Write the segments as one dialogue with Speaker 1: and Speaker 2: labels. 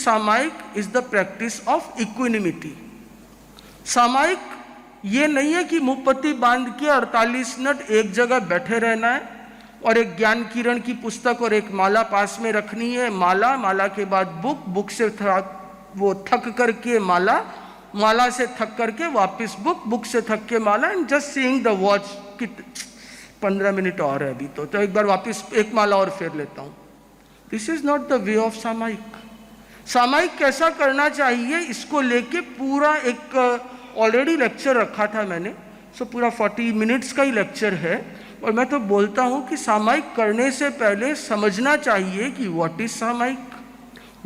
Speaker 1: सामायिक is the practice of इक्विनिमिटी। सामायिक ये नहीं है कि मुंहपत्ती बांध के 48 मिनट एक जगह बैठे रहना है और एक ज्ञान किरण की पुस्तक और एक माला पास में रखनी है, माला के बाद बुक से थक करके माला से थक करके वापस बुक से थक के माला, and just seeing the watch कि 15 मिनट और है अभी तो एक बार वापस एक माला और फेर लेता हूँ। This is not the way of सामायिक। सामायिक कैसा करना चाहिए इसको लेके पूरा एक ऑलरेडी लेक्चर रखा था मैंने, सो पूरा 40 मिनट्स का ही लेक्चर है। और मैं तो बोलता हूँ कि सामायिक करने से पहले समझना चाहिए कि what is samayik,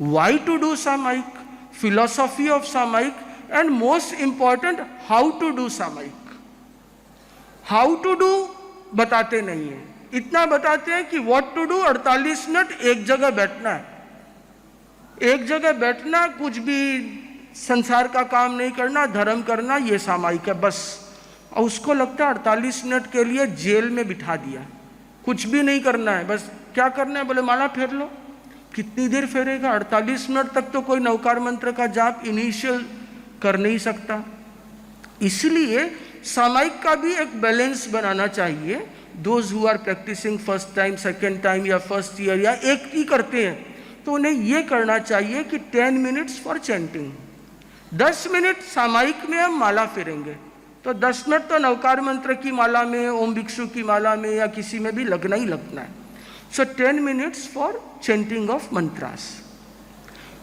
Speaker 1: why to do samayik, philosophy of samayik, and most important how to do samayik. How to do बताते नहीं है, इतना बताते हैं कि व्हाट टू डू 48 मिनट एक जगह बैठना है, एक जगह बैठना, कुछ भी संसार का काम नहीं करना, धर्म करना, ये सामायिक है बस। और उसको लगता है 48 मिनट के लिए जेल में बिठा दिया, कुछ भी नहीं करना है, बस क्या करना है, बोले माला फेर लो। कितनी देर फेरेगा? 48 मिनट तक तो कोई नवकार मंत्र का जाप इनिशियल कर नहीं सकता। इसलिए सामायिक का भी एक बैलेंस बनाना चाहिए। Those who are practicing first time, second time या फर्स्ट ईयर या एक ही करते हैं, तो उन्हें यह करना चाहिए कि 10 मिनट्स फॉर चैंटिंग, 10 मिनट सामायिक में हम माला फेरेंगे, तो 10 मिनट तो नवकार मंत्र की माला में, ओम भिक्षु की माला में या किसी में भी लगना ही लगना है। सो 10 minutes for chanting of mantras.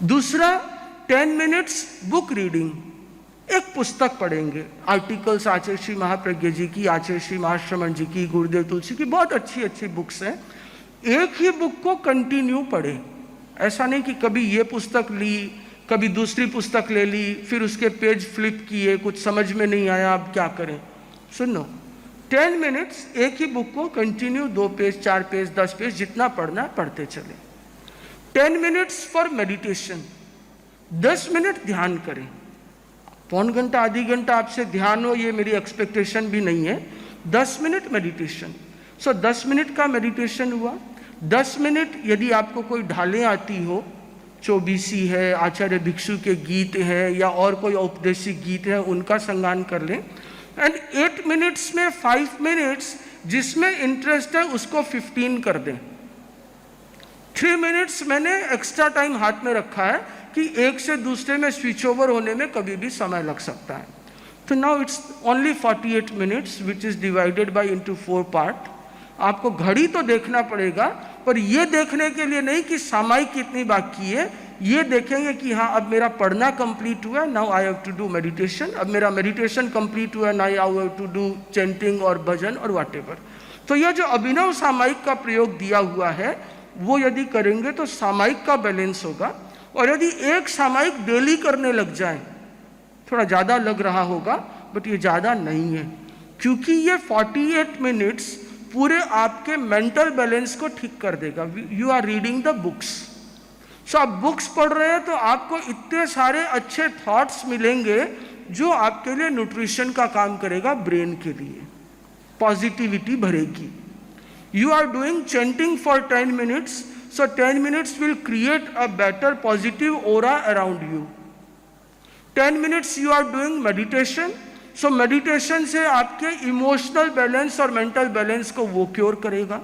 Speaker 1: दूसरा 10 मिनट्स बुक रीडिंग, एक पुस्तक पढ़ेंगे, आर्टिकल्स आचार्य श्री महाप्रज्ञ जी की, आचार्य श्री महाश्रमण जी की, गुरुदेव तुलसी की, बहुत अच्छी अच्छी बुक्स हैं। एक ही बुक को कंटिन्यू पढ़े, ऐसा नहीं कि कभी ये पुस्तक ली, कभी दूसरी पुस्तक ले ली, फिर उसके पेज फ्लिप किए, कुछ समझ में नहीं आया, अब क्या करें। सुनो, 10 मिनट्स एक ही बुक को कंटिन्यू 2 पेज, 4 पेज, 10 पेज, जितना पढ़ना पढ़ते चले। 10 मिनट्स फॉर मेडिटेशन, 10 मिनट ध्यान करें। पौन घंटा आधी घंटा आपसे ध्यान हो, ये मेरी एक्सपेक्टेशन भी नहीं है। 10 मिनट मेडिटेशन। सो 10 मिनट का मेडिटेशन हुआ। 10 मिनट यदि आपको कोई ढालें आती हो, चौबीसी है, आचार्य भिक्षु के गीत हैं या और कोई औपदेशिक गीत है, उनका संगान कर लें। एंड 8 मिनट्स में 5 मिनट्स जिसमें इंटरेस्ट है उसको 15 कर दें। 3 मिनट्स मैंने एक्स्ट्रा टाइम हाथ में रखा है कि एक से दूसरे में स्विच ओवर होने में कभी भी समय लग सकता है। तो now it's only 48 minutes which is divided by into 4 part. आपको घड़ी तो देखना पड़ेगा, पर ये देखने के लिए नहीं कि सामायिक कितनी बाकी है, ये देखेंगे कि हाँ अब मेरा पढ़ना कंप्लीट हुआ, now I have to do meditation, अब मेरा मेडिटेशन कंप्लीट हुआ, now I have to do chanting और भजन और व्हाटएवर। तो यह जो अभिनव सामायिक का प्रयोग दिया हुआ है वो यदि करेंगे तो सामायिक का बैलेंस होगा। और यदि एक सामायिक डेली करने लग जाए, थोड़ा ज़्यादा लग रहा होगा बट ये ज़्यादा नहीं है, क्योंकि ये 48 मिनट्स पूरे आपके मेंटल बैलेंस को ठीक कर देगा। You are reading the books, so आप बुक्स पढ़ रहे हैं तो आपको इतने सारे अच्छे थॉट्स मिलेंगे जो आपके लिए न्यूट्रिशन का काम करेगा, ब्रेन के लिए पॉजिटिविटी भरेगी। You are doing chanting for 10 minutes, so 10 minutes will create a better positive aura around you. 10 minutes you are doing meditation, so meditation से आपके इमोशनल बैलेंस और मेंटल बैलेंस को वो क्योर करेगा।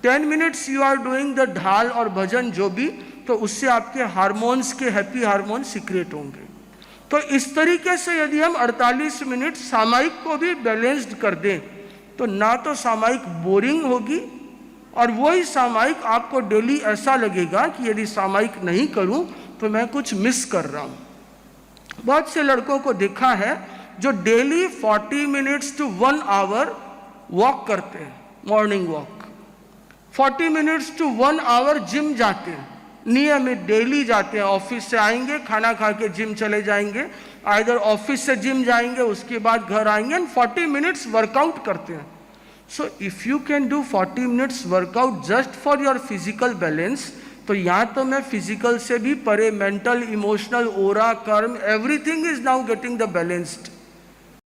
Speaker 1: 10 minutes you are doing the ढाल और भजन जो भी, तो उससे आपके हार्मोन्स के हैप्पी हार्मोन सिक्रेट होंगे। तो इस तरीके से यदि हम 48 मिनट सामायिक को भी बैलेंस्ड कर दें तो ना तो सामायिक बोरिंग होगी, और वही सामायिक आपको डेली ऐसा लगेगा कि यदि सामायिक नहीं करूं तो मैं कुछ मिस कर रहा हूं। बहुत से लड़कों को देखा है जो daily 40 minutes to 1 hour walk करते हैं, morning walk, 40 minutes to 1 hour gym जाते हैं, नियमित डेली जाते हैं। ऑफिस से आएंगे, खाना खा के जिम चले जाएंगे, आइदर ऑफिस से जिम जाएंगे, उसके बाद घर आएंगे एंड 40 मिनट्स वर्कआउट करते हैं। So if you can do 40 minutes workout just for your physical balance, तो यहाँ तो मैं फिजिकल से भी परे मेंटल, इमोशनल, ओरा, कर्म, everything is now getting the balanced.